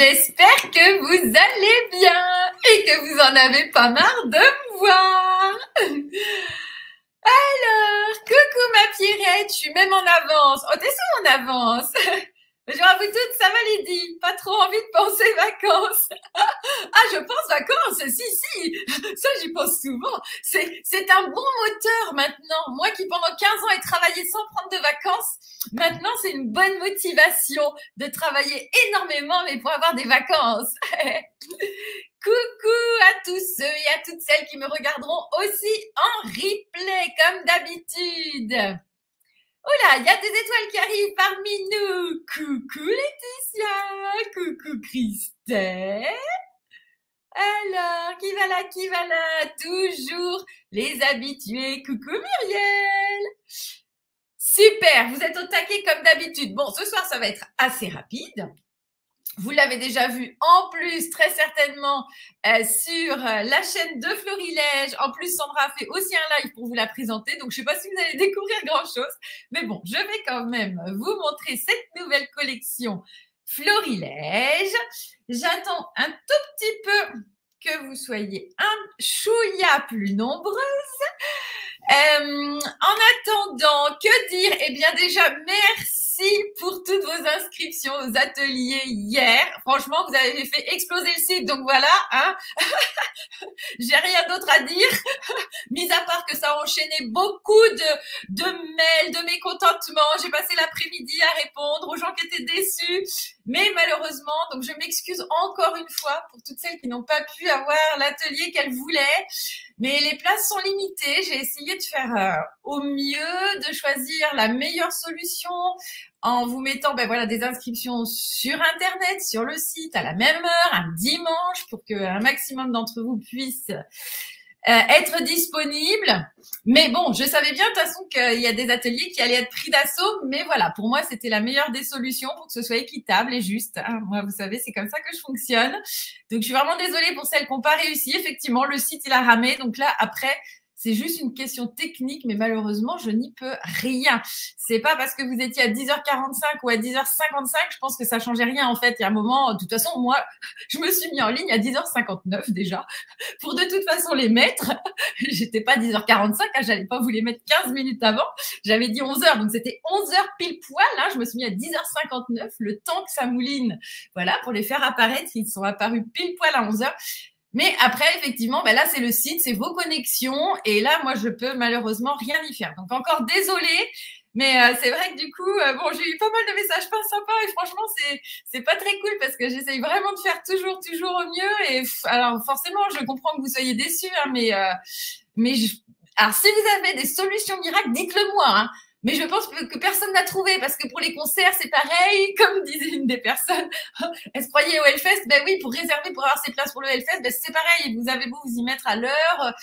J'espère que vous allez bien et que vous en avez pas marre de me voir. Alors, coucou ma Pierrette, je suis même en avance. Oh, t'es sûre en avance? Bonjour à vous toutes, ça va Lydie? Pas trop envie de penser vacances. Ah, je pense vacances, si, ça j'y pense souvent. C'est un bon moteur maintenant. Moi qui pendant 15 ans ai travaillé sans prendre de vacances, maintenant c'est une bonne motivation de travailler énormément mais pour avoir des vacances. Coucou à tous ceux et à toutes celles qui me regarderont aussi en replay comme d'habitude. Oh là, il y a des étoiles qui arrivent parmi nous. Coucou Laetitia, coucou Christelle. Alors, qui va là? Toujours les habitués. Coucou Muriel. Super, vous êtes au taquet comme d'habitude. Bon, ce soir, ça va être assez rapide. Vous l'avez déjà vu en plus, très certainement, sur la chaîne de Florilège. En plus, Sandra a fait aussi un live pour vous la présenter. Donc, je ne sais pas si vous allez découvrir grand-chose. Mais bon, je vais quand même vous montrer cette nouvelle collection Florilège. J'attends un tout petit peu que vous soyez un chouïa plus nombreuses. En attendant, que dire? Eh bien déjà, merci pour toutes vos inscriptions aux ateliers hier. Franchement, vous avez fait exploser le site, donc voilà. Hein. J'ai rien d'autre à dire, mis à part que ça a enchaîné beaucoup de mails, de mécontentements. J'ai passé l'après-midi à répondre aux gens qui étaient déçus. Mais malheureusement, donc je m'excuse encore une fois pour toutes celles qui n'ont pas pu avoir l'atelier qu'elles voulaient. Mais les places sont limitées. J'ai essayé de faire au mieux, de choisir la meilleure solution en vous mettant voilà, des inscriptions sur Internet, sur le site, à la même heure, un dimanche, pour qu'un maximum d'entre vous puissent être disponible. Mais bon, je savais bien de toute façon qu'il y a des ateliers qui allaient être pris d'assaut, mais voilà, pour moi, c'était la meilleure des solutions pour que ce soit équitable et juste. Hein. Moi, vous savez, c'est comme ça que je fonctionne. Donc, je suis vraiment désolée pour celles qui n'ont pas réussi. Effectivement, le site, il a ramé. Donc là, après, c'est juste une question technique, mais malheureusement, je n'y peux rien. C'est pas parce que vous étiez à 10h45 ou à 10h55, je pense que ça changeait rien en fait. Il y a un moment, de toute façon, moi, je me suis mis en ligne à 10h59 déjà pour de toute façon les mettre. J'étais pas à 10h45, hein, j'allais pas vous les mettre 15 minutes avant. J'avais dit 11h, donc c'était 11h pile poil. Hein, je me suis mis à 10h59, le temps que ça mouline. Voilà, pour les faire apparaître, ils sont apparus pile poil à 11h. Mais après, effectivement, là, c'est le site, c'est vos connexions. Et là, moi, je peux malheureusement rien y faire. Donc, encore désolée. Mais c'est vrai que du coup, bon, j'ai eu pas mal de messages pas sympas et franchement, c'est pas très cool parce que j'essaye vraiment de faire toujours au mieux. Et alors, forcément, je comprends que vous soyez déçus, hein, alors, si vous avez des solutions miracles, dites-le moi. Hein. Mais je pense que personne n'a trouvé parce que pour les concerts, c'est pareil. Comme disait une des personnes, elle se croyait au Hellfest. Ben oui, pour réserver, pour avoir ses places pour le Hellfest, ben c'est pareil. Vous avez beau vous y mettre à l'heure.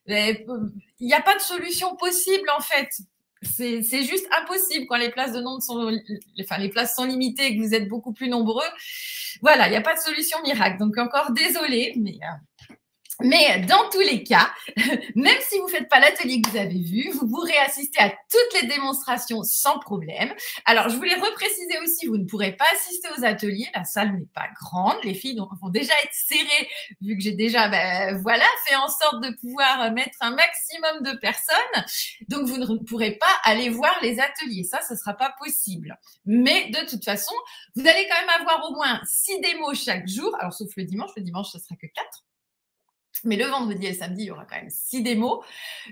Il n'y a pas de solution possible en fait. C'est juste impossible quand les places de nombre sont, enfin les places sont limitées et que vous êtes beaucoup plus nombreux. Voilà, il n'y a pas de solution miracle. Donc encore désolée, mais dans tous les cas, même si vous ne faites pas l'atelier que vous avez vu, vous pourrez assister à toutes les démonstrations sans problème. Alors, je voulais repréciser aussi, vous ne pourrez pas assister aux ateliers. La salle n'est pas grande. Les filles vont déjà être serrées, vu que j'ai déjà voilà, fait en sorte de pouvoir mettre un maximum de personnes. Donc, vous ne pourrez pas aller voir les ateliers. Ça, ce ne sera pas possible. Mais de toute façon, vous allez quand même avoir au moins 6 démos chaque jour. Alors, sauf le dimanche. Le dimanche, ce ne sera que 4. Mais le vendredi et le samedi, il y aura quand même 6 démos.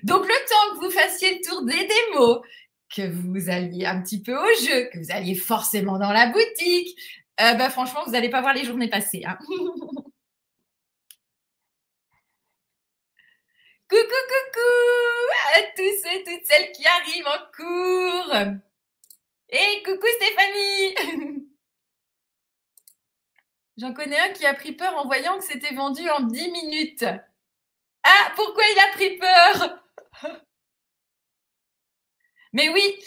Donc, le temps que vous fassiez le tour des démos, que vous alliez un petit peu au jeu, que vous alliez forcément dans la boutique, franchement, vous n'allez pas voir les journées passer. Hein. Coucou à tous et toutes celles qui arrivent en cours. Et coucou Stéphanie. J'en connais un qui a pris peur en voyant que c'était vendu en 10 minutes. Ah, pourquoi il a pris peur? Mais oui,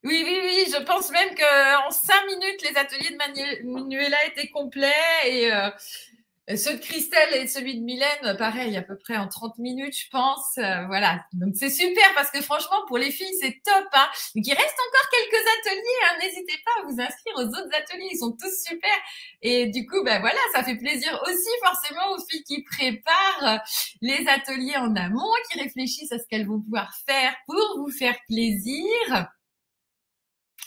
je pense même qu'en 5 minutes, les ateliers de Manuela étaient complets et Ceux de Christelle et celui de Mylène, pareil, à peu près en 30 minutes, je pense. Voilà. Donc, c'est super parce que franchement, pour les filles, c'est top. Hein. Donc, il reste encore quelques ateliers. Hein. N'hésitez pas à vous inscrire aux autres ateliers. Ils sont tous super. Et du coup, ben voilà, ça fait plaisir aussi forcément aux filles qui préparent les ateliers en amont, qui réfléchissent à ce qu'elles vont pouvoir faire pour vous faire plaisir.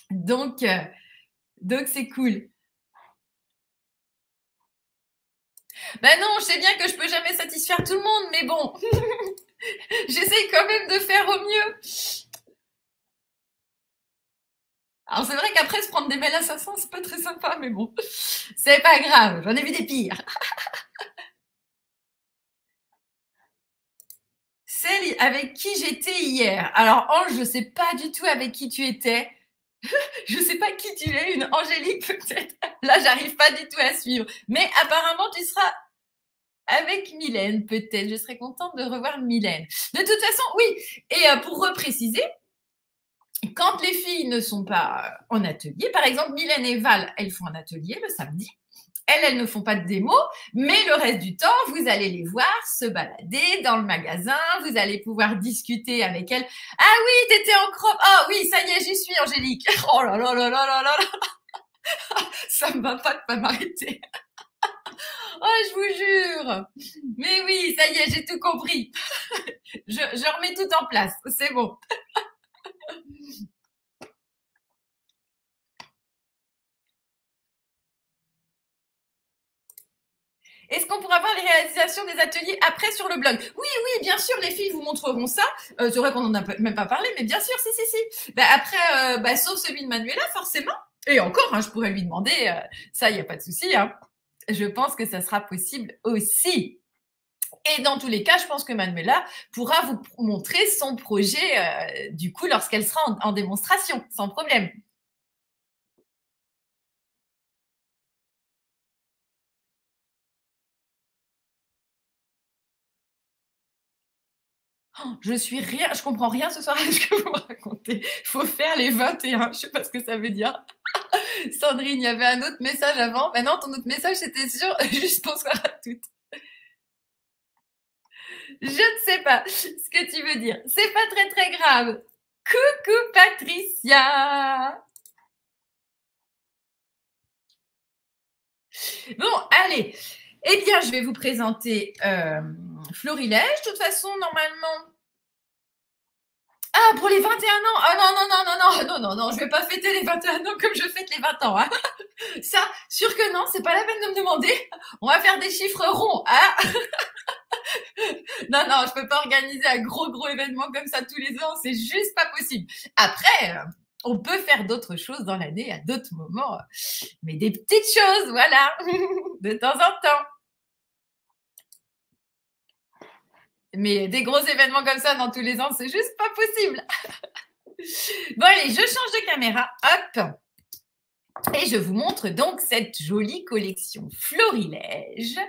Donc c'est cool. Ben non, je sais bien que je peux jamais satisfaire tout le monde, mais bon, j'essaye quand même de faire au mieux. Alors c'est vrai qu'après se prendre des belles assassins, c'est pas très sympa, mais bon, c'est pas grave, j'en ai vu des pires. Celle avec qui j'étais hier. Alors Ange, je sais pas du tout avec qui tu étais. Je sais pas qui tu es, une Angélique peut-être. Là, j'arrive pas du tout à suivre. Mais apparemment, tu seras avec Mylène, peut-être. Je serais contente de revoir Mylène. De toute façon, oui. Et pour repréciser, quand les filles ne sont pas en atelier, par exemple, Mylène et Val, elles font un atelier le samedi. Elles ne font pas de démo, mais le reste du temps, vous allez les voir se balader dans le magasin, vous allez pouvoir discuter avec elles. Ah oui, t'étais en crop. Ah oui, ça y est, j'y suis, Angélique. Oh là là là là là là là. Ça me va pas de pas m'arrêter. Oh, je vous jure. Mais oui, ça y est, j'ai tout compris. Je remets tout en place. C'est bon. Est-ce qu'on pourra voir les réalisations des ateliers après sur le blog? Oui, oui, bien sûr, les filles vous montreront ça. C'est vrai qu'on n'en a même pas parlé, mais bien sûr, si. Après, sauf celui de Manuela, forcément. Et encore, hein, je pourrais lui demander, ça, il n'y a pas de souci. Hein. Je pense que ça sera possible aussi. Et dans tous les cas, je pense que Manuela pourra vous montrer son projet, du coup, lorsqu'elle sera en démonstration, sans problème. Je comprends rien ce soir à ce que vous me racontez. Il faut faire les 21, je sais pas ce que ça veut dire. Sandrine, il y avait un autre message avant. Ben non, ton autre message, c'était sûr. Juste bonsoir à toutes. Je ne sais pas ce que tu veux dire. C'est pas très très grave. Coucou Patricia. Bon, allez. Eh bien, je vais vous présenter Florilège. De toute façon, normalement, ah, pour les 21 ans. Ah non, je vais pas fêter les 21 ans comme je fête les 20 ans. Hein. Ça, sûr que non, c'est pas la peine de me demander. On va faire des chiffres ronds. Hein. Non, je peux pas organiser un gros événement comme ça tous les ans. C'est juste pas possible. Après, on peut faire d'autres choses dans l'année à d'autres moments. Mais des petites choses, voilà, de temps en temps. Mais des gros événements comme ça dans tous les ans, c'est juste pas possible. Bon, allez, je change de caméra. Hop. Et je vous montre donc cette jolie collection Florilège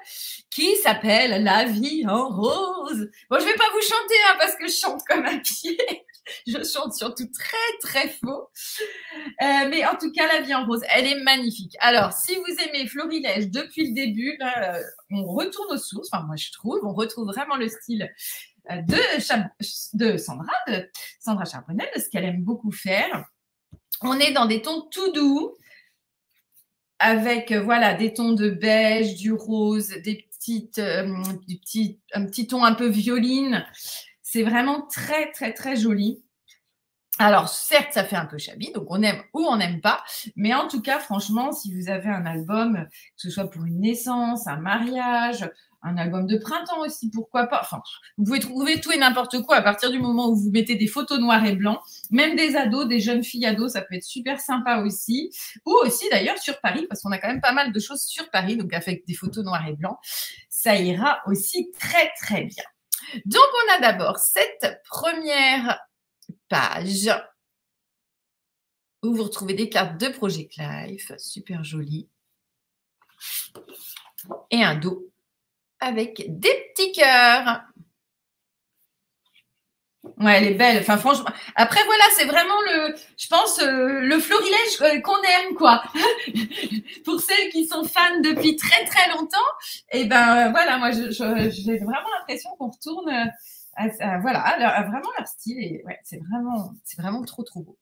qui s'appelle La vie en rose. Bon, je vais pas vous chanter hein, parce que je chante comme un pied. Je chante surtout très faux. Mais en tout cas, La vie en rose, elle est magnifique. Alors, si vous aimez Florilège depuis le début, là, on retourne aux sources. Enfin, moi, je trouve, on retrouve vraiment le style de Sandra Charbonnel, de ce qu'elle aime beaucoup faire. On est dans des tons tout doux, avec voilà des tons de beige, du rose, un petit ton un peu violine. C'est vraiment très joli. Alors certes, ça fait un peu shabby, donc on aime ou on n'aime pas, mais en tout cas, franchement, si vous avez un album, que ce soit pour une naissance, un mariage, un album de printemps aussi, pourquoi pas. Enfin, vous pouvez trouver tout et n'importe quoi à partir du moment où vous mettez des photos noires et blancs. Même des ados, des jeunes filles ados, ça peut être super sympa aussi. Ou aussi d'ailleurs sur Paris, parce qu'on a quand même pas mal de choses sur Paris, donc avec des photos noires et blancs, ça ira aussi très bien. Donc on a d'abord cette première page où vous retrouvez des cartes de Project Life, super jolies, et un dos avec des petits cœurs. Ouais, elle est belle. Enfin, franchement. Après, voilà, c'est vraiment je pense, le florilège qu'on aime, quoi. Pour celles qui sont fans depuis très très longtemps, et ben voilà, moi, j'ai vraiment l'impression qu'on retourne voilà, à vraiment leur style. Et ouais, c'est vraiment trop trop beau.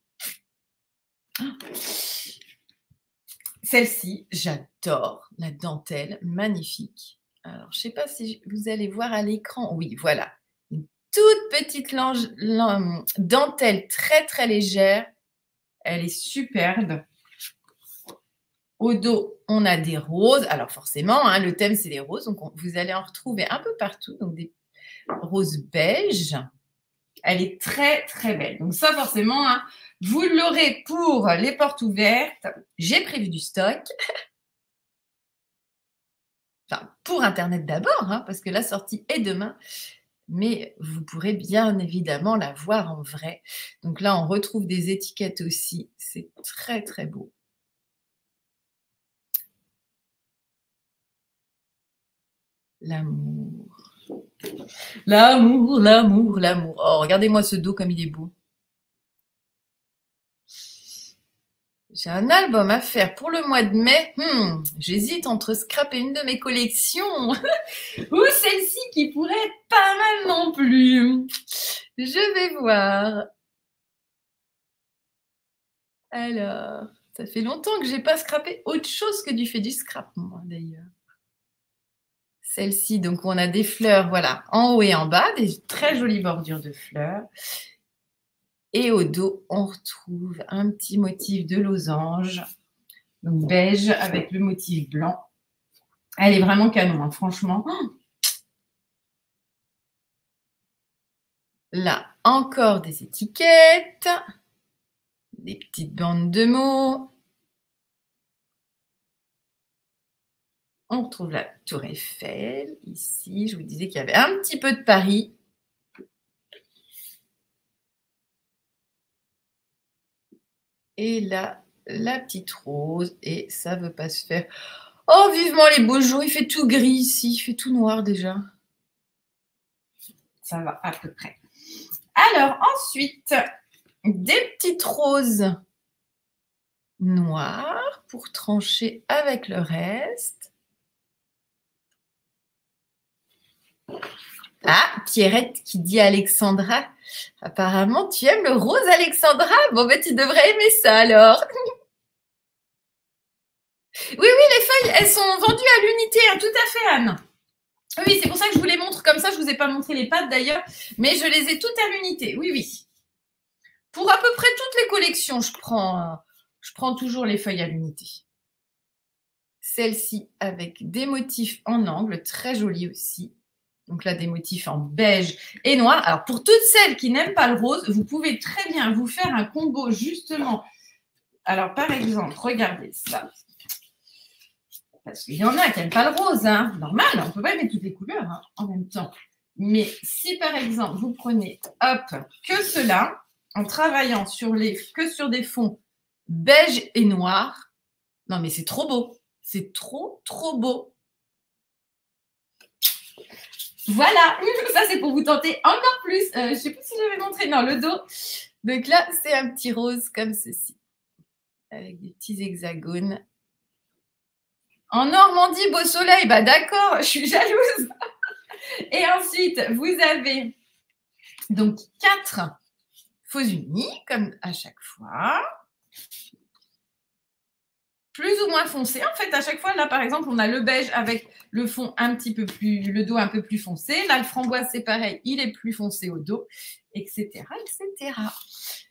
Celle-ci, j'adore la dentelle, magnifique. Alors, je sais pas si vous allez voir à l'écran. Oui, voilà. Toute petite dentelle très très légère. Elle est superbe. Au dos, on a des roses. Alors forcément, hein, le thème c'est les roses. Donc vous allez en retrouver un peu partout. Donc des roses beige. Elle est très très belle. Donc ça forcément, hein, vous l'aurez pour les portes ouvertes. J'ai prévu du stock. Enfin, pour Internet d'abord, hein, parce que la sortie est demain. Mais vous pourrez bien évidemment la voir en vrai. Donc là, on retrouve des étiquettes aussi. C'est très, très beau. L'amour. L'amour, l'amour, l'amour. Oh, regardez-moi ce dos comme il est beau. J'ai un album à faire pour le mois de mai. J'hésite entre scraper une de mes collections ou celle-ci qui pourrait être pas mal non plus. Je vais voir. Alors, ça fait longtemps que j'ai pas scrapé autre chose que du scrap, moi, d'ailleurs. Celle-ci, donc on a des fleurs, voilà, en haut et en bas, des très jolies bordures de fleurs. Et au dos, on retrouve un petit motif de losange, donc beige avec le motif blanc. Elle est vraiment canon, hein, franchement. Là, encore des étiquettes, des petites bandes de mots. On retrouve la Tour Eiffel, ici. Je vous disais qu'il y avait un petit peu de Paris. Et là, la petite rose. Et ça ne veut pas se faire. Oh, vivement les beaux jours. Il fait tout gris ici. Il fait tout noir déjà. Ça va à peu près. Alors, ensuite, des petites roses noires pour trancher avec le reste. Ah, Pierrette qui dit à Alexandra, apparemment tu aimes le rose Alexandra. Bon, ben tu devrais aimer ça alors. Oui, les feuilles, elles sont vendues à l'unité, hein, tout à fait Anne. Oui, c'est pour ça que je vous les montre comme ça. Je ne vous ai pas montré les pattes d'ailleurs, mais je les ai toutes à l'unité. Oui, oui. Pour à peu près toutes les collections, je prends toujours les feuilles à l'unité. Celle-ci avec des motifs en angle, très jolie aussi. Donc là, des motifs en beige et noir. Alors, pour toutes celles qui n'aiment pas le rose, vous pouvez très bien vous faire un combo justement. Alors, par exemple, regardez ça. Parce qu'il y en a qui n'aiment pas le rose, hein. Normal, on ne peut pas mettre toutes les couleurs hein, en même temps. Mais si, par exemple, vous prenez, hop, que cela, en travaillant que sur des fonds beige et noir, non mais c'est trop beau. C'est trop, trop beau. Voilà, ça c'est pour vous tenter encore plus. Je ne sais pas si j'avais montré, non, le dos. Donc là, c'est un petit rose comme ceci, avec des petits hexagones. En Normandie, beau soleil, bah d'accord, je suis jalouse. Et ensuite, vous avez donc 4 faux unis, comme à chaque fois. Plus ou moins foncé. En fait, à chaque fois, là, par exemple, on a le beige avec le fond un petit peu plus, le dos un peu plus foncé. Là, le framboise, c'est pareil, il est plus foncé au dos, etc., etc.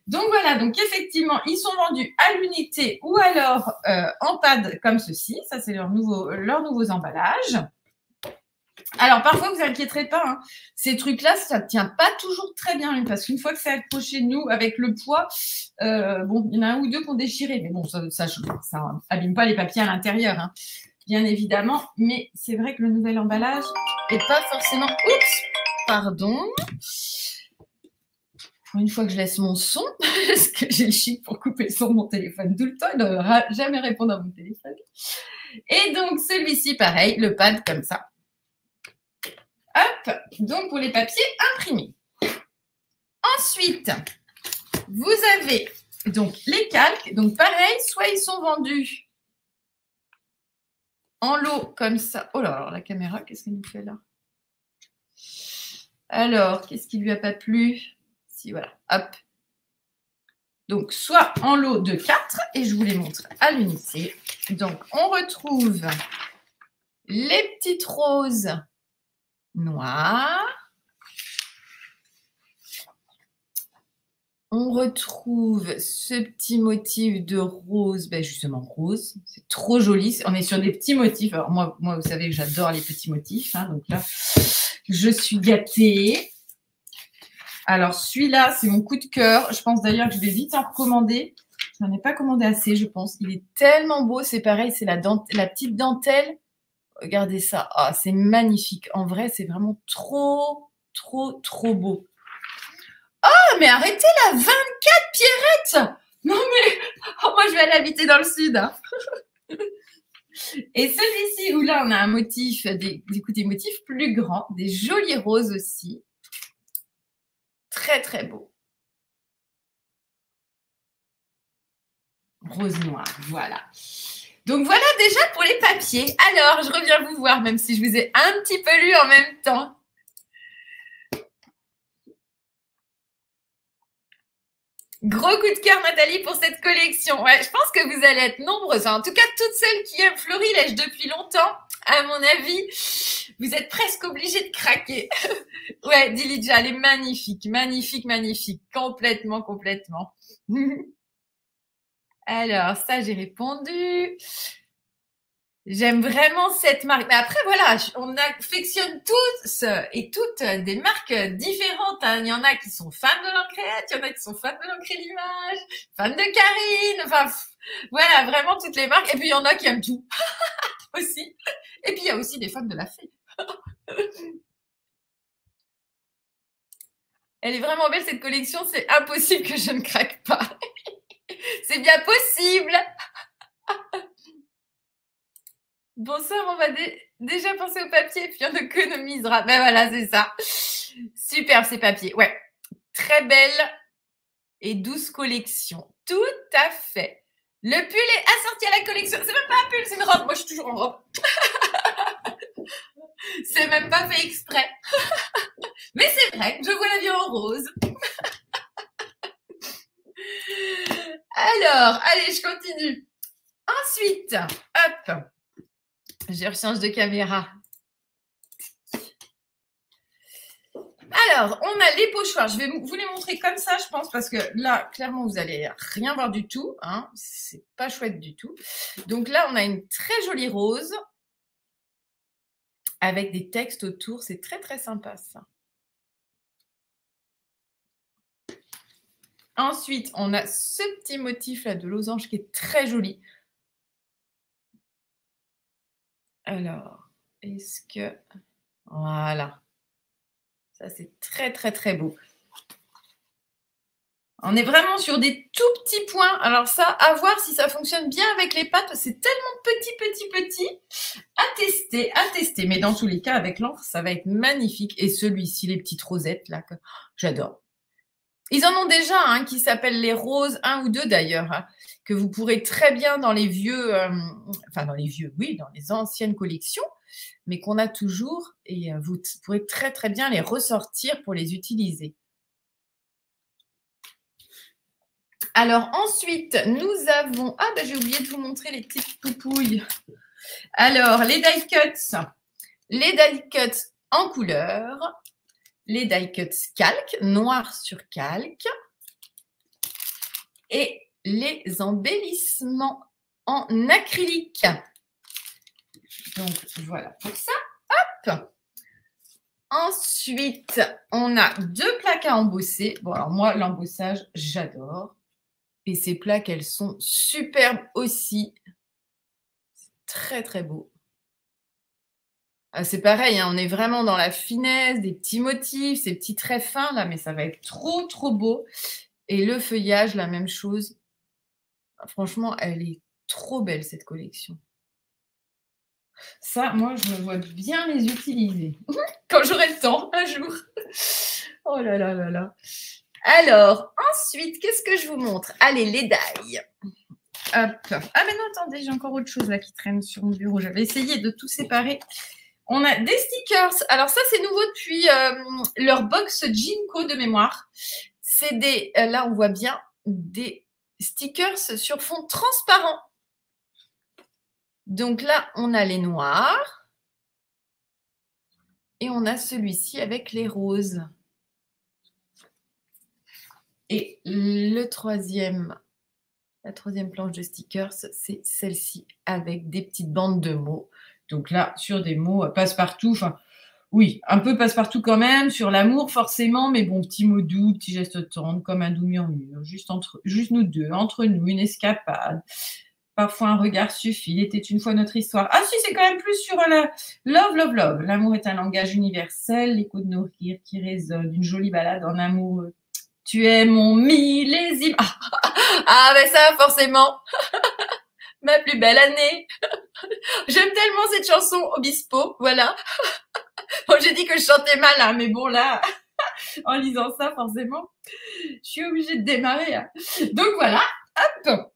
Donc, voilà. Donc, effectivement, ils sont vendus à l'unité ou alors en pad comme ceci. Ça, c'est leurs nouveaux emballages. Alors, parfois, vous inquiéterez pas, hein, ces trucs-là, ça ne tient pas toujours très bien, parce qu'une fois que c'est accroché, nous, avec le poids, bon, il y en a un ou deux qui ont déchiré, mais bon, ça abîme pas les papiers à l'intérieur, hein, bien évidemment, mais c'est vrai que le nouvel emballage n'est pas forcément... Oups, pardon. Une fois que je laisse mon son, parce que j'ai le chic pour couper le son de mon téléphone tout le temps, il ne devra jamais répondre à mon téléphone. Et donc, celui-ci, pareil, le pad comme ça. Hop, donc pour les papiers imprimés. Ensuite, vous avez donc les calques. Donc, pareil, soit ils sont vendus en lot comme ça. Oh là, alors la caméra, qu'est-ce qu'elle nous fait là? Alors, qu'est-ce qui lui a pas plu? Si, voilà, hop. Donc, soit en lot de 4, et je vous les montre à l'unité. Donc, on retrouve les petites roses noires. On retrouve ce petit motif de rose, ben justement rose, c'est trop joli. On est sur des petits motifs. Alors moi vous savez que j'adore les petits motifs, hein, donc là, je suis gâtée. Alors celui-là, c'est mon coup de cœur. Je pense d'ailleurs que je vais vite en recommander. Je n'en ai pas commandé assez, je pense. Il est tellement beau, c'est pareil, c'est la petite dentelle. Regardez ça, ah, c'est magnifique. En vrai, c'est vraiment trop beau. Oh, mais arrêtez là, 24 Pierrette! Non mais, oh, moi je vais aller habiter dans le sud. Hein. Et celui-ci, où là on a un motif, des motifs plus grands, des jolies roses aussi. Très beau. Rose noire, voilà. Donc voilà déjà pour les papiers. Alors, je reviens vous voir, même si je vous ai un petit peu lu en même temps. Gros coup de cœur, Nathalie, pour cette collection. Ouais, je pense que vous allez être nombreuses. En tout cas, toutes celles qui aiment Florilège depuis longtemps, à mon avis, vous êtes presque obligées de craquer. Ouais, Dilidja, elle est magnifique, magnifique. Complètement. Alors, ça, j'ai répondu. J'aime vraiment cette marque. Mais après, voilà, on affectionne tous et toutes des marques différentes. Hein. Il y en a qui sont fans de l'Ancréate, il y en a qui sont fans de l'Ancré l'image, fans de Karine. Enfin, voilà, vraiment toutes les marques. Et puis, il y en a qui aiment tout aussi. Et puis, il y a aussi des fans de la fée. Elle est vraiment belle, cette collection. C'est impossible que je ne craque pas. C'est bien possible. Bonsoir, on va déjà penser au papier, puis on économisera. Ben voilà, c'est ça. Superbe ces papiers. Ouais, très belle et douce collection. Tout à fait. Le pull est assorti à la collection. C'est même pas un pull, c'est une robe. Moi, je suis toujours en robe. C'est même pas fait exprès. Mais c'est vrai, je vois la vie en rose. Alors, allez, je continue. Ensuite, hop. Je rechange de caméra. Alors, on a les pochoirs. Je vais vous les montrer comme ça, je pense, parce que là, clairement, vous n'allez rien voir du tout. Hein. C'est pas chouette du tout. Donc là, on a une très jolie rose avec des textes autour. C'est très sympa, ça. Ensuite, on a ce petit motif-là de losange qui est très joli. Alors, est-ce que... Voilà. Ça, c'est très beau. On est vraiment sur des tout petits points. Alors ça, à voir si ça fonctionne bien avec les pâtes. C'est tellement petit. À tester. Mais dans tous les cas, avec l'encre, ça va être magnifique. Et celui-ci, les petites rosettes, là, que j'adore. Ils en ont déjà un qui s'appelle les roses, 1 ou 2 d'ailleurs, hein, que vous pourrez très bien dans les vieux, dans les anciennes collections, mais qu'on a toujours et vous pourrez très bien les ressortir pour les utiliser. Alors ensuite, nous avons... Ah, j'ai oublié de vous montrer les petites poupouilles. Alors, les die cuts. Les die cuts en couleur. Les die cuts calque, noir sur calque. Et les embellissements en acrylique. Donc, voilà pour ça. Hop! Ensuite, on a 2 plaques à embosser. Bon, alors moi, l'embossage, j'adore. Et ces plaques, elles sont superbes aussi. Très beau. Ah, c'est pareil, hein, on est vraiment dans la finesse, des petits motifs, ces petits traits fins là, mais ça va être trop beau. Et le feuillage, la même chose. Franchement, elle est trop belle, cette collection. Ça, moi, je me vois bien les utiliser. Quand j'aurai le temps, un jour. Oh là là. Alors, ensuite, qu'est-ce que je vous montre? Allez, les dailles. Hop. Ah, mais non, attendez, j'ai encore autre chose là qui traîne sur mon bureau. J'avais essayé de tout séparer. On a des stickers. Alors ça, c'est nouveau depuis leur box Jinko de mémoire. C'est des, là, on voit bien des stickers sur fond transparent. Donc là, on a les noirs. Et on a celui-ci avec les roses. Et la troisième planche de stickers, c'est celle-ci avec des petites bandes de mots. Donc là, sur des mots passe-partout, enfin, oui, un peu passe-partout quand même, sur l'amour forcément, mais bon, petits mots doux, petits gestes tendres, comme un doux murmure, juste nous deux, entre nous, une escapade. Parfois un regard suffit, il était une fois notre histoire. Ah si, c'est quand même plus sur la love, love, love. L'amour est un langage universel, l'écho de nos rires qui résonne, une jolie balade en amoureux. Tu es mon millésime. Ah, ben ça, forcément. Ma plus belle année. J'aime tellement cette chanson, Obispo, voilà. Bon, j'ai dit que je chantais mal, hein, mais bon, là, en lisant ça, forcément, je suis obligée de démarrer. Hein. Donc, voilà, hop.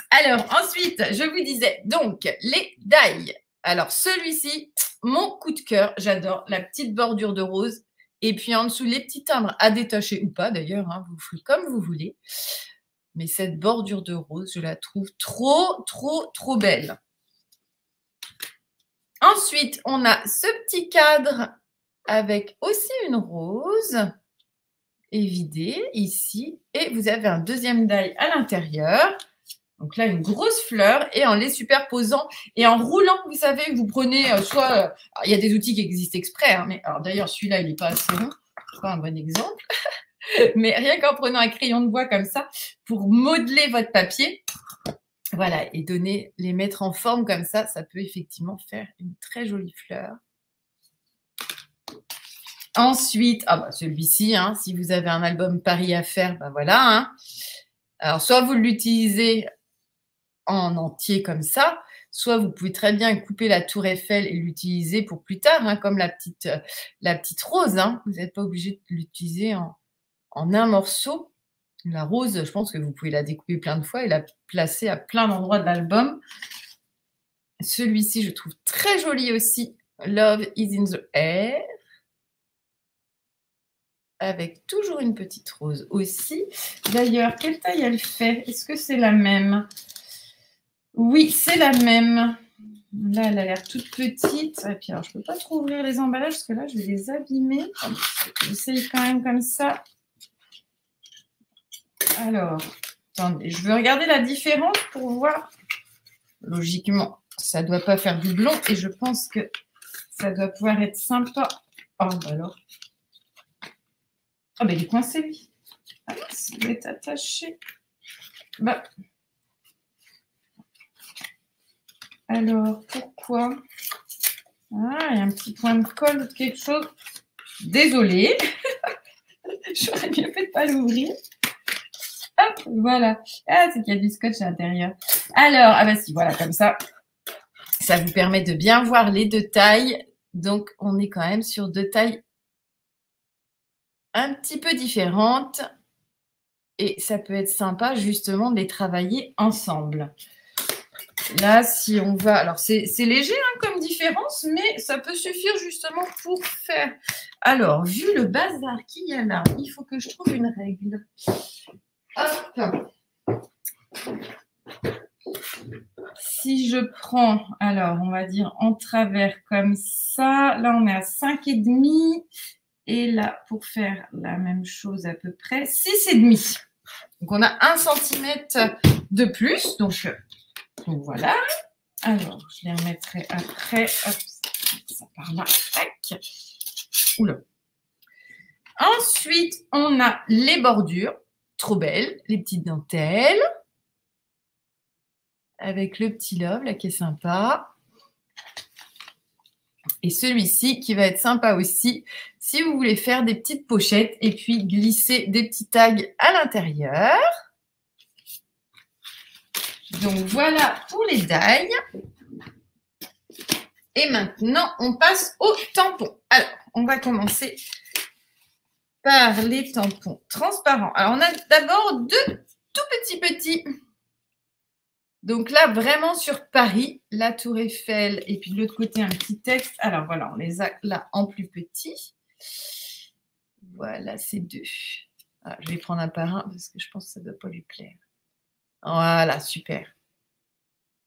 Alors, ensuite, je vous disais, donc, les dailles. Alors, celui-ci, mon coup de cœur, j'adore la petite bordure de rose. Et puis, en dessous, les petits timbres à détacher ou pas, d'ailleurs, hein, vous ferez comme vous voulez. Mais cette bordure de rose, je la trouve trop, trop, trop belle. Ensuite, on a ce petit cadre avec aussi une rose évidée ici. Et vous avez un deuxième die à l'intérieur. Donc là, une grosse fleur et en les superposant et en roulant, vous savez, vous prenez soit... il y a des outils qui existent exprès, hein, mais alors d'ailleurs, celui-là, il n'est pas assez long. C'est pas un bon exemple. Mais rien qu'en prenant un crayon de bois comme ça pour modeler votre papier, voilà, et les mettre en forme comme ça, ça peut effectivement faire une très jolie fleur. Ensuite, celui-ci, hein, si vous avez un album Paris à faire, ben voilà. Hein. Alors, soit vous l'utilisez en entier comme ça, soit vous pouvez très bien couper la tour Eiffel et l'utiliser pour plus tard, hein, comme la petite rose. Hein. Vous n'êtes pas obligé de l'utiliser en un morceau. La rose, je pense que vous pouvez la découper plein de fois et la placer à plein d'endroits de l'album. Celui-ci, je trouve très joli aussi. Love is in the air. Avec toujours une petite rose aussi. D'ailleurs, quelle taille elle fait? Est-ce que c'est la même? Oui, c'est la même. Là, elle a l'air toute petite. Et puis, alors, je ne peux pas trop ouvrir les emballages parce que là, je vais les abîmer. J'essaye quand même comme ça. Alors, attendez, je veux regarder la différence pour voir. Logiquement, ça ne doit pas faire doublon et je pense que ça doit pouvoir être sympa. Oh, alors. Ah, ben il est coincé, lui. Ah, il est attaché. Bah. Alors, pourquoi? Ah, il y a un petit point de colle ou quelque chose. Désolée. J'aurais bien fait de ne pas l'ouvrir. Hop, voilà. Ah, c'est qu'il y a du scotch à l'intérieur. Alors, ah bah si, voilà, comme ça. Ça vous permet de bien voir les deux tailles. Donc, on est quand même sur deux tailles un petit peu différentes. Et ça peut être sympa, justement, de les travailler ensemble. Là, si on va... Alors, c'est léger hein, comme différence, mais ça peut suffire justement pour faire... Alors, vu le bazar qu'il y a là, il faut que je trouve une règle. Hop. Si je prends, alors, on va dire en travers comme ça, là, on est à 5,5. Et là, pour faire la même chose à peu près, 6,5. Donc, on a 1 cm de plus. Donc voilà. Alors, je les remettrai après. Hop, ça part là. Tac. Oula. Ensuite, on a les bordures. Trop belles. Les petites dentelles. Avec le petit love, là, qui est sympa. Et celui-ci qui va être sympa aussi si vous voulez faire des petites pochettes et puis glisser des petits tags à l'intérieur. Donc, voilà pour les dailles. Et maintenant, on passe au tampon. Alors, on va commencer par les tampons transparents. Alors, on a d'abord deux tout petits. Donc là, vraiment sur Paris, la Tour Eiffel et puis de l'autre côté, un petit texte. Alors voilà, on les a là en plus petit. Voilà, ces deux. Ah, je vais prendre un par un parce que je pense que ça ne doit pas lui plaire. Voilà, super.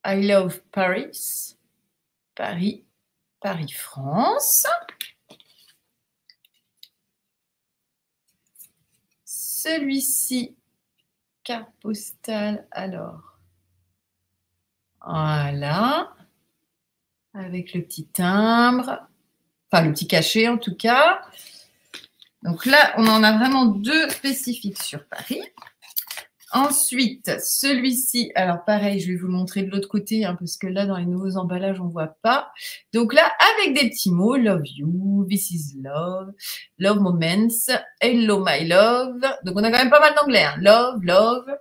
I love Paris. Paris, France. Celui-ci, carte postale, alors. Voilà. Avec le petit timbre. Enfin, le petit cachet en tout cas. Donc là, on en a vraiment deux spécifiques sur Paris. Ensuite, celui-ci, alors pareil, je vais vous le montrer de l'autre côté, hein, parce que là, dans les nouveaux emballages, on ne voit pas. Donc là, avec des petits mots, love you, this is love, love moments, hello my love. Donc on a quand même pas mal d'anglais, hein. Love, love.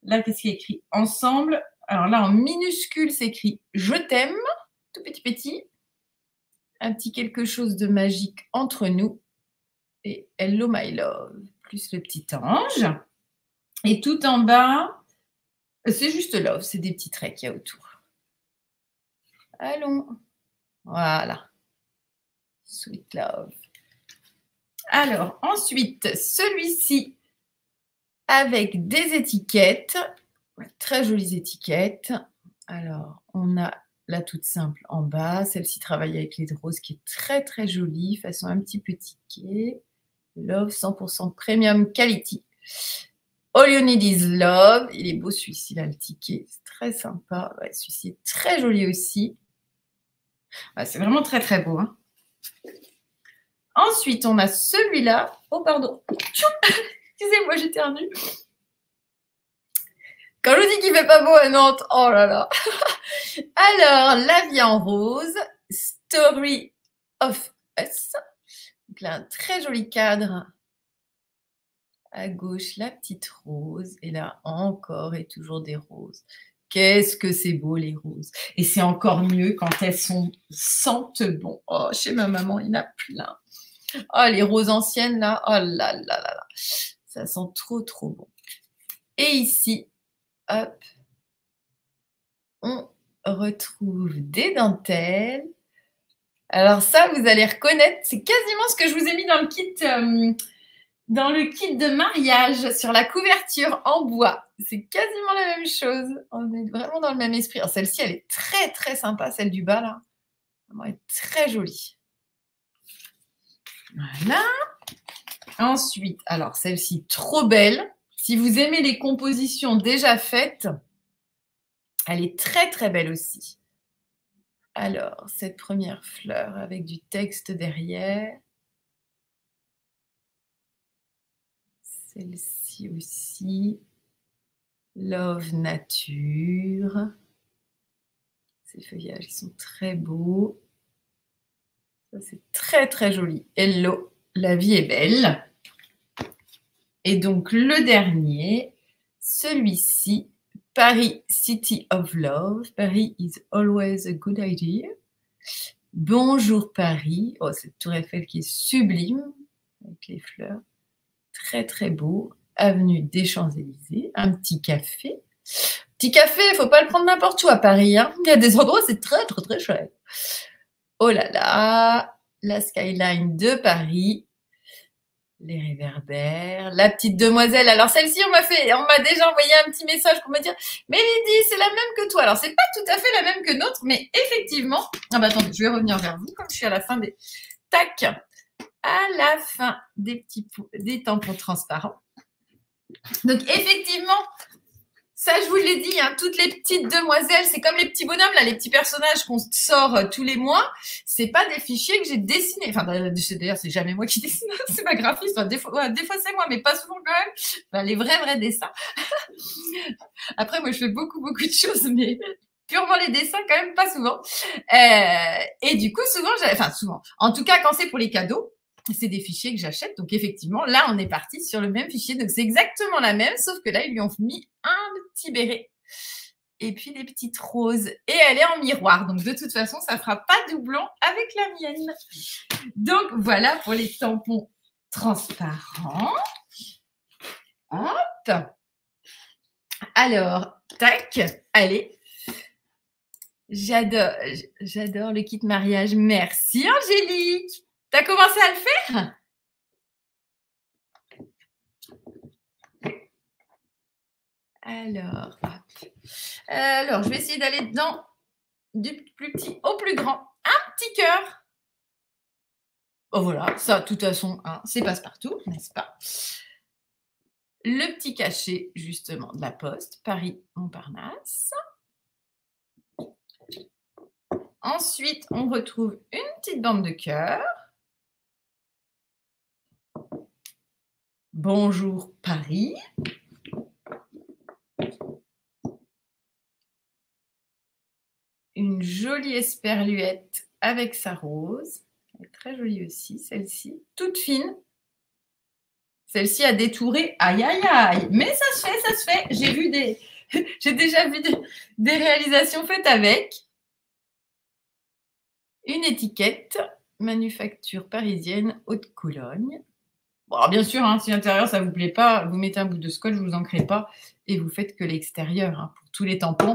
Là, qu'est-ce qui est écrit? Ensemble. Alors là, en minuscule, c'est écrit je t'aime, tout petit. Un petit quelque chose de magique entre nous. Et hello my love, plus le petit ange. Et tout en bas, c'est juste love, c'est des petits traits qu'il y a autour. Allons. Voilà. Sweet love. Alors, ensuite, celui-ci avec des étiquettes. Très jolies étiquettes. Alors, on a la toute simple en bas. Celle-ci travaille avec les roses qui est très, très jolie. Façon un petit peu ticket. Love 100% premium quality. All you need is love. Il est beau celui-ci, là, le ticket. C'est très sympa. Ouais, celui-ci est très joli aussi. Ouais, c'est vraiment très, très beau. Hein. Ensuite, on a celui-là. Oh, pardon. Excusez-moi, j'éternue. Quand je vous dis qu'il ne fait pas beau à Nantes, oh là là. Alors, la vie en rose. Story of Us. Donc là, un très joli cadre. À gauche, la petite rose. Et là, encore et toujours des roses. Qu'est-ce que c'est beau, les roses. Et c'est encore mieux quand elles sentent bon. Oh, chez ma maman, il y en a plein. Oh, les roses anciennes, là. Oh là là là là. Ça sent trop, trop bon. Et ici, hop, on retrouve des dentelles. Alors ça, vous allez reconnaître, c'est quasiment ce que je vous ai mis dans le kit... dans le kit de mariage, sur la couverture en bois. C'est quasiment la même chose. On est vraiment dans le même esprit. Alors, celle-ci, elle est très, très sympa, celle du bas, là. Elle est très jolie. Voilà. Ensuite, alors, celle-ci, trop belle. Si vous aimez les compositions déjà faites, elle est très, très belle aussi. Alors, cette première fleur avec du texte derrière. Celle-ci aussi. Love Nature. Ces feuillages, ils sont très beaux. Ça, c'est très, très joli. Hello, la vie est belle. Et donc, le dernier, celui-ci, Paris, City of Love. Paris is always a good idea. Bonjour Paris. Oh, cette tour Eiffel qui est sublime avec les fleurs. Très, très beau. Avenue des Champs-Élysées. Un petit café. Petit café, il ne faut pas le prendre n'importe où à Paris. Hein. Il y a des endroits où c'est très, très, très cher. Oh là là. La skyline de Paris. Les réverbères. La petite demoiselle. Alors, celle-ci, on m'a déjà envoyé un petit message pour me dire « Mais Lydie, c'est la même que toi. » Alors, c'est pas tout à fait la même que notre, mais effectivement... Ah bah attendez, je vais revenir vers vous comme je suis à la fin des... Tac. À la fin des tampons transparents. Donc, effectivement, ça, je vous l'ai dit, hein, toutes les petites demoiselles, c'est comme les petits bonhommes, là, les petits personnages qu'on sort tous les mois. C'est pas des fichiers que j'ai dessinés. Enfin, d'ailleurs, c'est jamais moi qui dessine, c'est ma graphiste. Des fois c'est moi, mais pas souvent quand même. Enfin, les vrais dessins. Après, moi, je fais beaucoup de choses, mais purement les dessins, quand même, pas souvent. Et du coup, souvent, en tout cas, quand c'est pour les cadeaux, c'est des fichiers que j'achète. Donc, effectivement, là, on est parti sur le même fichier. Donc, c'est exactement la même, sauf que là, ils lui ont mis un petit béret et puis des petites roses. Et elle est en miroir. Donc, de toute façon, ça ne fera pas doublon avec la mienne. Donc, voilà pour les tampons transparent. Hop. Alors, tac, allez. J'adore le kit mariage. Merci Angélique. Tu as commencé à le faire? Alors, hop. Alors, je vais essayer d'aller dans du plus petit au plus grand. Un petit cœur. Oh voilà, ça, de toute façon, hein, c'est passe-partout, n'est-ce pas? Le petit cachet, justement, de la Poste, Paris-Montparnasse. Ensuite, on retrouve une petite bande de cœur. Bonjour Paris. Une jolie esperluette avec sa rose. Elle est très jolie aussi, celle-ci. Toute fine. Celle-ci a détouré. Aïe, aïe, aïe. Mais ça se fait, ça se fait. J'ai déjà vu des réalisations faites avec. Une étiquette. Manufacture parisienne, Haute-Cologne. Bon, alors bien sûr, hein, si l'intérieur, ça ne vous plaît pas, vous mettez un bout de scotch, vous en créez pas et vous faites que l'extérieur. Hein, pour tous les tampons,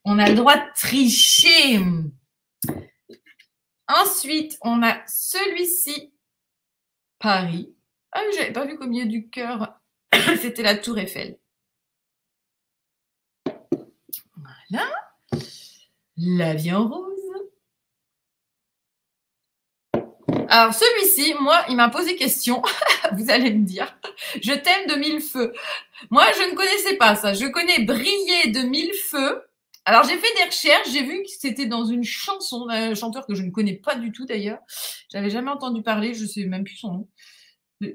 on a le droit de tricher. Ensuite, on a celui-ci, Paris. Ah, je n'avais pas vu qu'au milieu du cœur, c'était la Tour Eiffel. Voilà. La vie en rose. Alors, celui-ci, moi, il m'a posé question. Vous allez me dire. Je t'aime de mille feux. Moi, je ne connaissais pas ça. Je connais briller de mille feux. Alors, j'ai fait des recherches. J'ai vu que c'était dans une chanson d'un chanteur que je ne connais pas du tout d'ailleurs. J'avais jamais entendu parler. Je sais même plus son nom.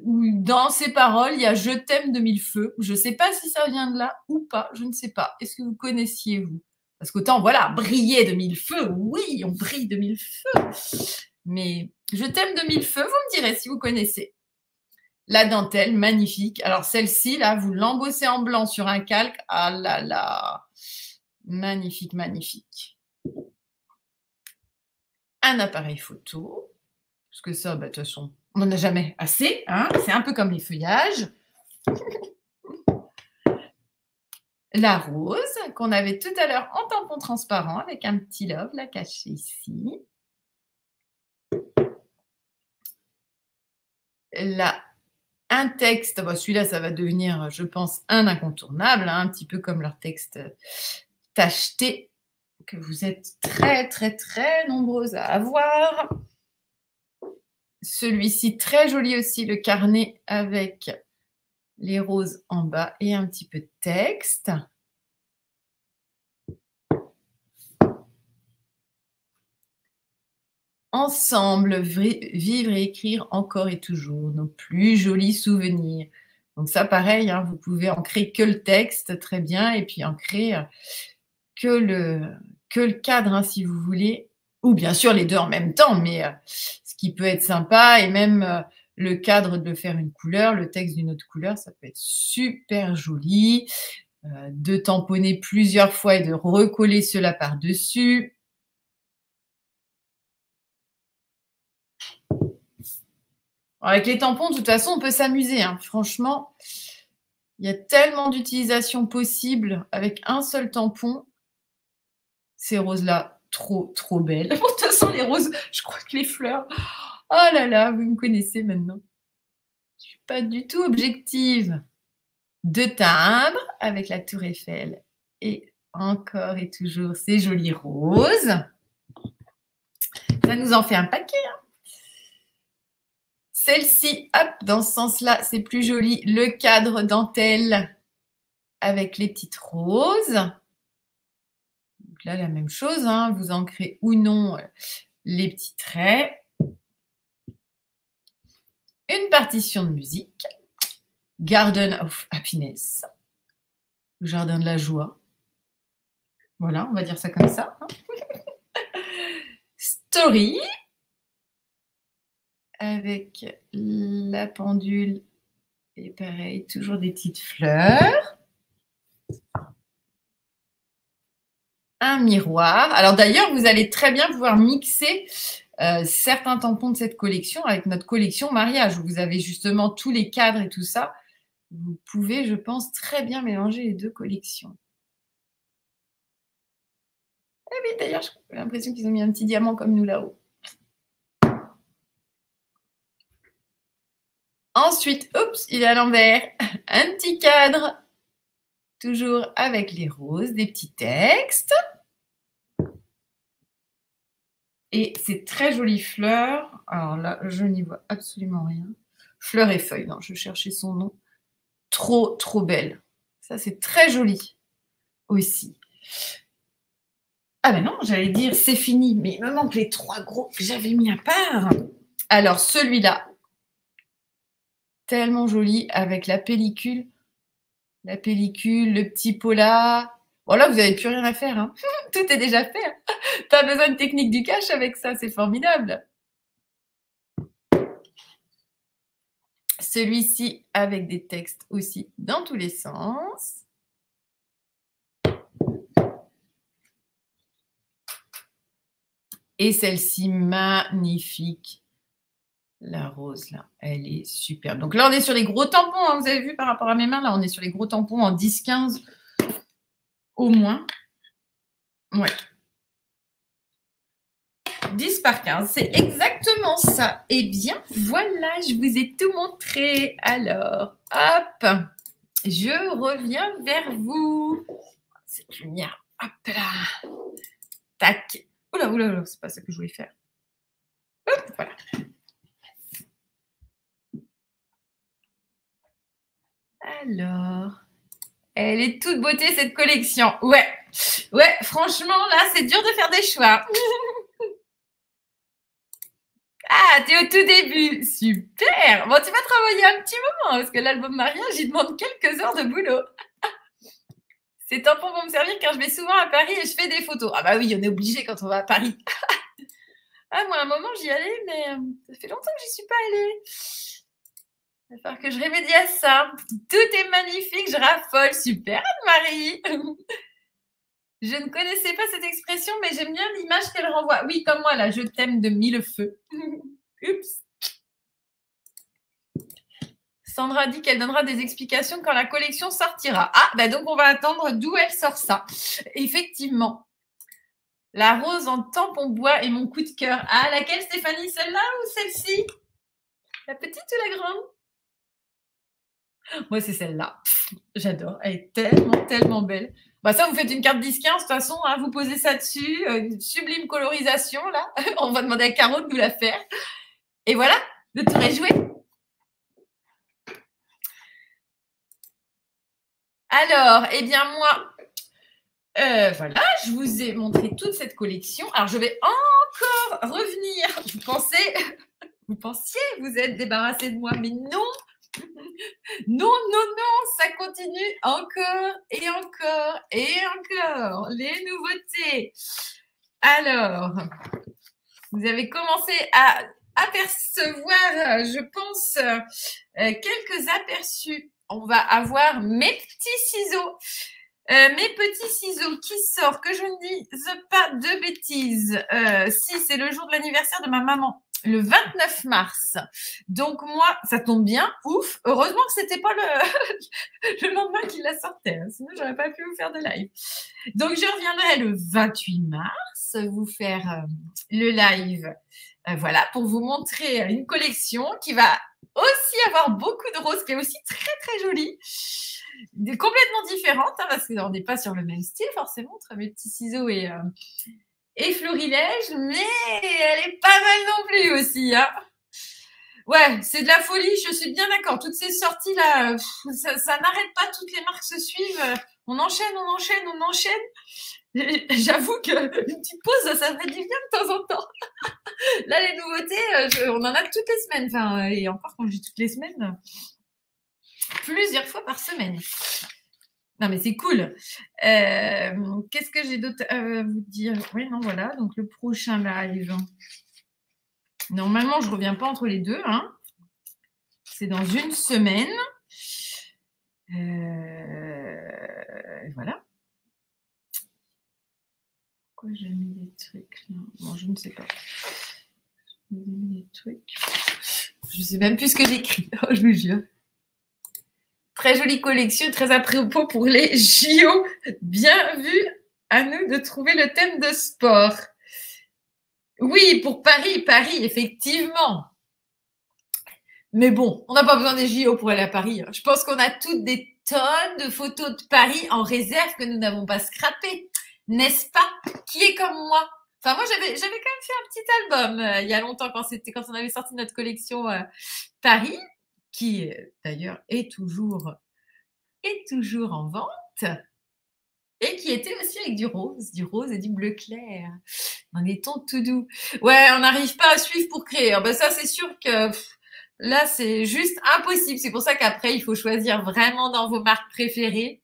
Dans ses paroles, il y a « Je t'aime de mille feux ». Je ne sais pas si ça vient de là ou pas. Je ne sais pas. Est-ce que vous connaissiez, vous? Parce qu'autant, voilà, briller de mille feux. Oui, on brille de mille feux. Mais « Je t'aime de mille feux », vous me direz si vous connaissez. La dentelle, magnifique. Alors, celle-ci, là, vous l'embossez en blanc sur un calque. Ah là là. Magnifique, magnifique. Un appareil photo. Parce que ça, bah, de toute façon, on n'en a jamais assez. Hein, c'est un peu comme les feuillages. La rose, qu'on avait tout à l'heure en tampon transparent, avec un petit love, là, caché ici. Là, un texte, bon, celui-là, ça va devenir, je pense, un incontournable, hein, un petit peu comme leur texte tacheté, que vous êtes très, très, très nombreuses à avoir. Celui-ci, très joli aussi, le carnet avec les roses en bas et un petit peu de texte. Ensemble, vivre et écrire encore et toujours nos plus jolis souvenirs. Donc ça, pareil, hein, vous pouvez en créer que le texte, très bien, et puis en créer que le cadre, hein, si vous voulez, ou bien sûr les deux en même temps, mais ce qui peut être sympa, et même le cadre de faire une couleur, le texte d'une autre couleur, ça peut être super joli, de tamponner plusieurs fois et de recoller cela par-dessus. Avec les tampons, de toute façon, on peut s'amuser, hein. Franchement, il y a tellement d'utilisations possibles avec un seul tampon. Ces roses-là, trop, trop belles. De toute façon, les roses, je crois que les fleurs... Oh là là, vous me connaissez maintenant. Je ne suis pas du tout objective. Deux timbres avec la Tour Eiffel. Et encore et toujours ces jolies roses. Ça nous en fait un paquet, hein. Celle-ci, hop, dans ce sens-là, c'est plus joli. Le cadre dentelle avec les petites roses. Donc là, la même chose, hein, vous ancrez ou non les petits traits. Une partition de musique. Garden of Happiness. Le jardin de la joie. Voilà, on va dire ça comme ça. Hein. Story. Avec la pendule et pareil, toujours des petites fleurs. Un miroir. Alors d'ailleurs, vous allez très bien pouvoir mixer certains tampons de cette collection avec notre collection mariage, où vous avez justement tous les cadres et tout ça. Vous pouvez, je pense, très bien mélanger les deux collections. Eh oui, d'ailleurs, j'ai l'impression qu'ils ont mis un petit diamant comme nous là-haut. Ensuite, oups, il est à l'envers. Un petit cadre. Toujours avec les roses, des petits textes. Et ces très jolies fleurs. Alors là, je n'y vois absolument rien. Fleurs et feuilles, non, je cherchais son nom. Trop, trop belle. Ça, c'est très joli aussi. Ah ben non, j'allais dire c'est fini, mais il me manque les 3 gros que j'avais mis à part. Alors celui-là, tellement joli avec la pellicule, le petit pola. Bon là, vous n'avez plus rien à faire, hein. Tout est déjà fait. Hein. Pas besoin de technique du cache avec ça, c'est formidable. Celui-ci avec des textes aussi dans tous les sens. Et celle-ci, magnifique. La rose, là, elle est superbe. Donc là, on est sur les gros tampons, hein, vous avez vu par rapport à mes mains, là, on est sur les gros tampons en 10-15 au moins. Ouais. 10 par 15, c'est exactement ça. Eh bien, voilà, je vous ai tout montré. Alors, hop, je reviens vers vous. C'est lumière, hop là. Tac. Oula, oula, oula, c'est pas ça que je voulais faire. Hop, voilà. Alors, elle est toute beauté cette collection. Ouais, franchement, là, c'est dur de faire des choix. Ah, t'es au tout début. Super. Bon, tu vas travailler un petit moment parce que l'album mariage, il demande quelques heures de boulot. Ces tampons vont me servir car je vais souvent à Paris et je fais des photos. Ah bah oui, on est obligé quand on va à Paris. Ah, moi, à un moment, j'y allais, mais ça fait longtemps que j'y suis pas allée. Il va falloir que je remédie à ça. Tout est magnifique, je raffole. Super, Anne-Marie. Je ne connaissais pas cette expression, mais j'aime bien l'image qu'elle renvoie. Oui, comme moi, là, je t'aime de mille feux. Oups. Sandra dit qu'elle donnera des explications quand la collection sortira. Ah, bah donc on va attendre d'où elle sort ça. Effectivement. La rose en tampon bois est mon coup de cœur. Ah, laquelle, Stéphanie? Celle-là ou celle-ci? La petite ou la grande? Moi, c'est celle-là. J'adore. Elle est tellement, tellement belle. Bah ça, vous faites une carte 10-15, de toute façon, hein, vous posez ça dessus, sublime colorisation, là. On va demander à Caro de nous la faire. Et voilà, le tour est joué. Alors, eh bien, moi, voilà, je vous ai montré toute cette collection. Alors, je vais encore revenir. Vous pensiez vous êtes débarrassé de moi, mais non. Non, non, non, ça continue encore et encore et encore. Les nouveautés. Alors, vous avez commencé à apercevoir, je pense, quelques aperçus. On va avoir mes petits ciseaux. Mes petits ciseaux qui sortent, que je ne dise pas de bêtises. Si, c'est le jour de l'anniversaire de ma maman, le 29 mars. Donc moi, ça tombe bien, ouf. Heureusement que c'était pas le lendemain qu'il la sortait, hein, sinon j'aurais pas pu vous faire de live. Donc je reviendrai le 28 mars vous faire le live, voilà, pour vous montrer une collection qui va aussi avoir beaucoup de roses, qui est aussi très très jolie. Complètement différente, hein, parce qu'on n'est pas sur le même style, forcément, entre mes petits ciseaux et florilège, mais elle est pas mal non plus aussi. Hein. Ouais, c'est de la folie, je suis bien d'accord. Toutes ces sorties-là, ça n'arrête pas, toutes les marques se suivent. On enchaîne, on enchaîne, on enchaîne. J'avoue qu'une petite pause, ça fait du bien de temps en temps. Là, les nouveautés, on en a toutes les semaines. Enfin, et encore, quand je dis toutes les semaines, plusieurs fois par semaine. Non, mais c'est cool. Qu'est-ce que j'ai d'autre à vous dire? Oui, non, voilà. Donc, le prochain live. Normalement, je ne reviens pas entre les deux. Hein. C'est dans une semaine. Voilà. Pourquoi j'ai mis des trucs là? Bon, je ne sais pas. des trucs. Je sais même plus ce que j'écris, oh, je vous jure. Très jolie collection, très à propos pour les JO. Bien vu, à nous de trouver le thème de sport. Oui, pour Paris, effectivement. Mais bon, on n'a pas besoin des JO pour aller à Paris. Je pense qu'on a toutes des tonnes de photos de Paris en réserve que nous n'avons pas scrappées. N'est-ce pas? Qui est comme moi? Enfin, moi, j'avais quand même fait un petit album il y a longtemps quand on avait sorti notre collection Paris, qui d'ailleurs est toujours en vente et qui était aussi avec du rose et du bleu clair. Un ton tout doux. Ouais, on n'arrive pas à suivre pour créer. Ben ça, c'est sûr que là, c'est juste impossible. C'est pour ça qu'après, il faut choisir vraiment dans vos marques préférées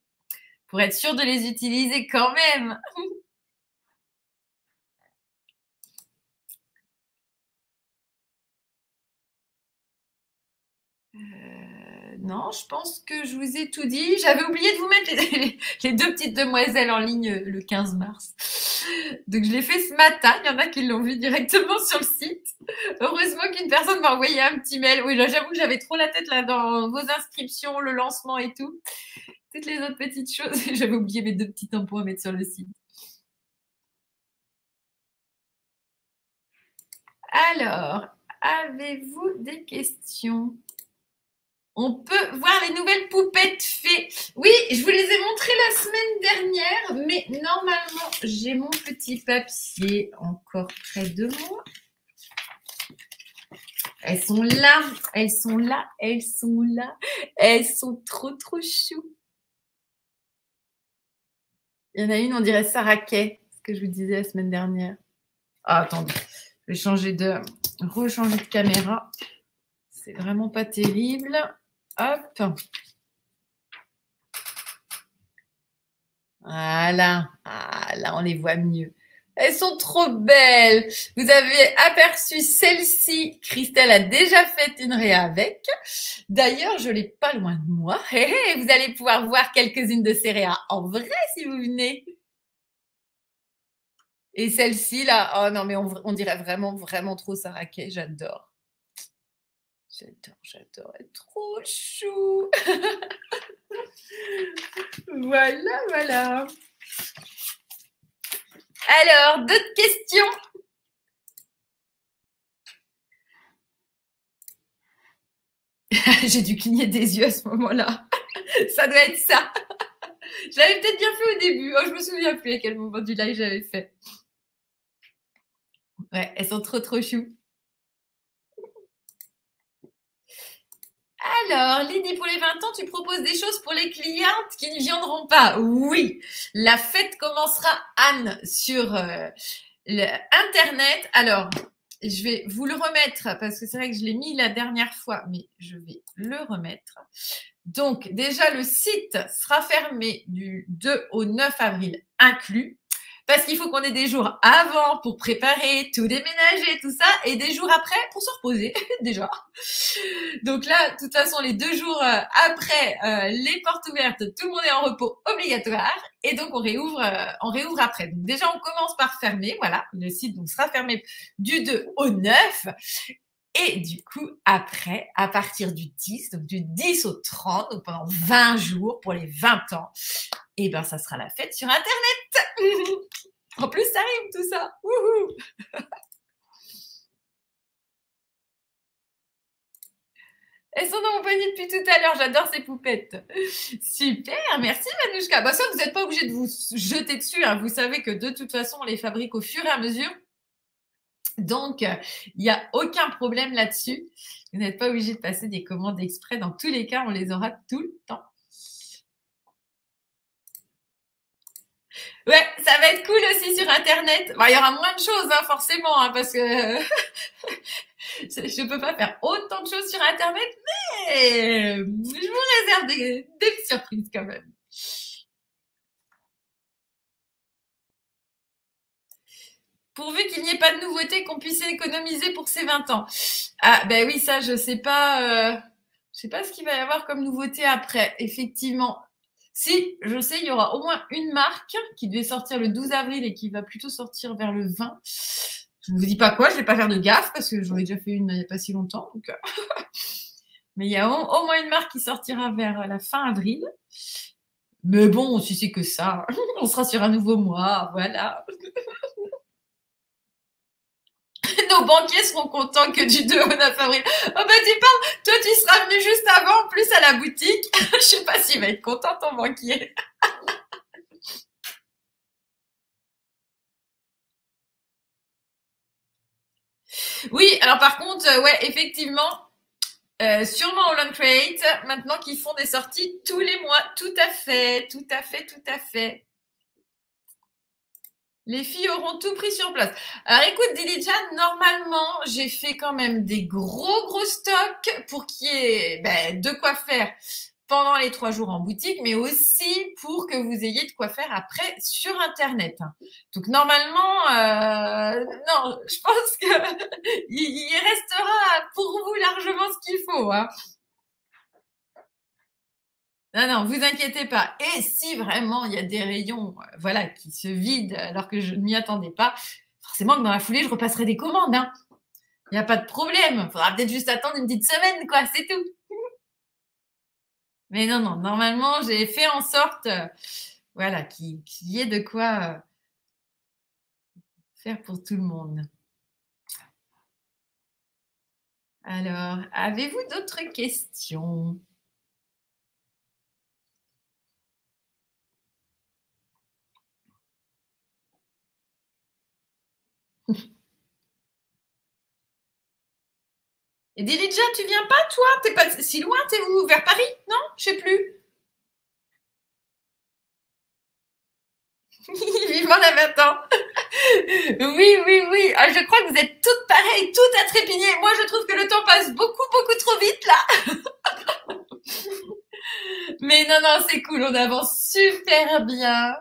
pour être sûr de les utiliser quand même. Non, je pense que je vous ai tout dit. J'avais oublié de vous mettre les deux petites demoiselles en ligne le 15 mars. Donc, je l'ai fait ce matin. Il y en a qui l'ont vu directement sur le site. Heureusement qu'une personne m'a envoyé un petit mail. Oui, là, j'avoue que j'avais trop la tête là dans vos inscriptions, le lancement et tout. Toutes les autres petites choses. J'avais oublié mes deux petits tampons à mettre sur le site. Alors, avez-vous des questions? On peut voir les nouvelles poupettes fées. Oui, je vous les ai montrées la semaine dernière, mais normalement, j'ai mon petit papier encore près de moi. Elles sont là, elles sont là, elles sont là. Elles sont trop, trop chou. Il y en a une, on dirait Sarah Kay, ce que je vous disais la semaine dernière. Ah, attendez, je vais rechanger de caméra. C'est vraiment pas terrible. Hop. Voilà. Ah, là, on les voit mieux. Elles sont trop belles. Vous avez aperçu celle-ci. Christelle a déjà fait une réa avec. D'ailleurs, je l'ai pas loin de moi. Vous allez pouvoir voir quelques-unes de ces réas en vrai si vous venez. Et celle-ci, là, oh non, mais on dirait vraiment, vraiment trop Sarah Kay. J'adore. J'adore. Elle est trop chou. Voilà. Alors, d'autres questions? J'ai dû cligner des yeux à ce moment-là. Ça doit être ça. Je l'avais peut-être bien fait au début. Oh, je me souviens plus à quel moment du live j'avais fait. Ouais, elles sont trop, trop chou. Alors, Lydie, pour les 20 ans, tu proposes des choses pour les clientes qui ne viendront pas. Oui, la fête commencera, Anne, sur Internet. Alors, je vais vous le remettre parce que c'est vrai que je l'ai mis la dernière fois, mais je vais le remettre. Donc, déjà, le site sera fermé du 2 au 9 avril inclus. Parce qu'il faut qu'on ait des jours avant pour préparer, tout déménager, tout ça, et des jours après pour se reposer, déjà. Donc là, de toute façon, les 2 jours après, les portes ouvertes, tout le monde est en repos obligatoire, et donc on réouvre après. Donc déjà, on commence par fermer, voilà, le site donc sera fermé du 2 au 9, et du coup, après, à partir du 10, donc du 10 au 30, donc pendant 20 jours pour les 20 ans, et ben ça sera la fête sur Internet. En plus, ça rime tout ça. Wouhou. Elles sont dans mon panier depuis tout à l'heure. J'adore ces poupettes. Super, merci Manouchka. Bah ça, vous n'êtes pas obligé de vous jeter dessus. Hein. Vous savez que de toute façon, on les fabrique au fur et à mesure. Donc, il n'y a aucun problème là-dessus. Vous n'êtes pas obligé de passer des commandes exprès. Dans tous les cas, on les aura tout le temps. Ouais, ça va être cool aussi sur Internet. Bon, il y aura moins de choses, hein, forcément, hein, parce que je ne peux pas faire autant de choses sur Internet, mais je vous réserve des surprises quand même. Pourvu qu'il n'y ait pas de nouveauté, qu'on puisse économiser pour ses 20 ans. Ah, ben oui, ça, je sais pas ce qu'il va y avoir comme nouveauté après. Effectivement, si, je sais, il y aura au moins une marque qui devait sortir le 12 avril et qui va plutôt sortir vers le 20. Je ne vous dis pas quoi, je ne vais pas faire de gaffe parce que j'en ai déjà fait une il n'y a pas si longtemps. Donc, mais il y a au moins une marque qui sortira vers la fin avril. Mais bon, si c'est que ça, on sera sur un nouveau mois, voilà. Nos banquiers seront contents que du 2 au 9 avril. Oh bah tu parles, toi tu seras venu juste avant, en plus à la boutique. Je sais pas s'il va être content ton banquier. Oui, alors par contre, ouais, effectivement, sûrement au Long Create, maintenant qu'ils font des sorties tous les mois. Tout à fait, tout à fait, tout à fait. Les filles auront tout pris sur place. Alors écoute, Dilidja, normalement, j'ai fait quand même des gros stocks pour qu'il y ait de quoi faire pendant les 3 jours en boutique, mais aussi pour que vous ayez de quoi faire après sur Internet. Donc normalement, non, je pense que il restera pour vous largement ce qu'il faut. Hein. Non, vous inquiétez pas. Et si vraiment il y a des rayons, voilà, qui se vident alors que je ne m'y attendais pas, forcément que dans la foulée, je repasserai des commandes. Hein. Il n'y a pas de problème. Il faudra peut-être juste attendre une petite semaine, quoi, c'est tout. Mais non, normalement, j'ai fait en sorte, voilà, qu'il y ait de quoi faire pour tout le monde. Alors, avez-vous d'autres questions? Et Dilidja, tu viens pas, toi? T'es pas si loin, t'es où? Vers Paris? Non? Je sais plus. Vivement la matin. Oui. Ah, je crois que vous êtes toutes pareilles, toutes à trépigner. Moi, je trouve que le temps passe beaucoup trop vite là. Mais non, c'est cool. On avance super bien.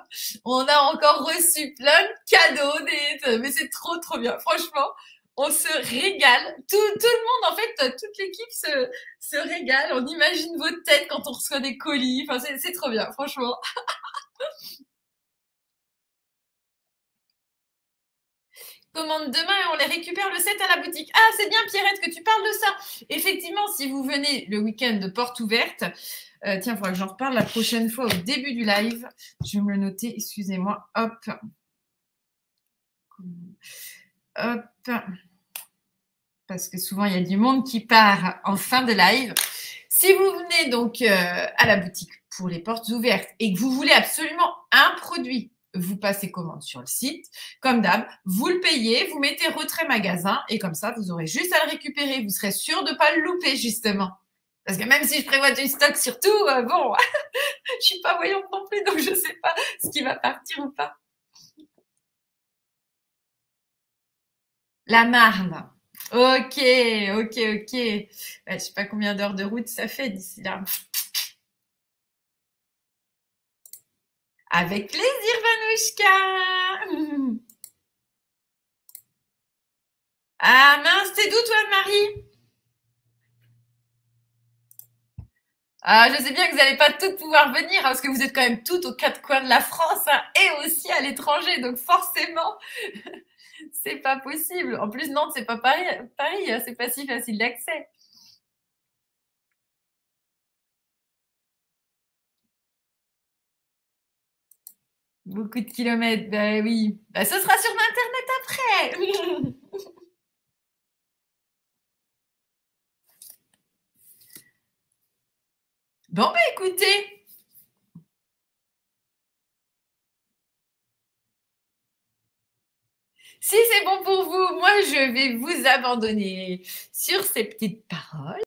On a encore reçu plein de cadeaux. Mais c'est trop bien. Franchement, on se régale. Tout le monde, en fait, toute l'équipe se régale. On imagine vos têtes quand on reçoit des colis. Enfin, c'est trop bien, franchement. Commande demain et on les récupère le 7 à la boutique. Ah, c'est bien Pierrette que tu parles de ça. Effectivement, si vous venez le week-end de porte ouverte, tiens, il faudra que j'en reparle la prochaine fois au début du live. Je vais me le noter, excusez-moi. Hop. Parce que souvent, il y a du monde qui part en fin de live. Si vous venez donc à la boutique pour les portes ouvertes et que vous voulez absolument un produit, vous passez commande sur le site. Comme d'hab, vous le payez, vous mettez retrait magasin et comme ça, vous aurez juste à le récupérer. Vous serez sûr de ne pas le louper, justement. Parce que même si je prévois du stock surtout, bon, je suis pas voyante non plus, donc je ne sais pas ce qui va partir ou pas. La Marne. Ok. Je sais pas combien d'heures de route ça fait d'ici là. Avec plaisir, Vanouchka. Ah mince, t'es d'où toi, Marie? Ah, je sais bien que vous n'allez pas toutes pouvoir venir, hein, parce que vous êtes quand même toutes aux 4 coins de la France hein, et aussi à l'étranger, donc forcément, c'est pas possible. En plus, Nantes, c'est pas Paris, hein, c'est pas si facile d'accès. Beaucoup de kilomètres, ben oui. Ben, ce sera sur Internet après. Bon, ben écoutez. Si c'est bon pour vous, moi je vais vous abandonner sur ces petites paroles.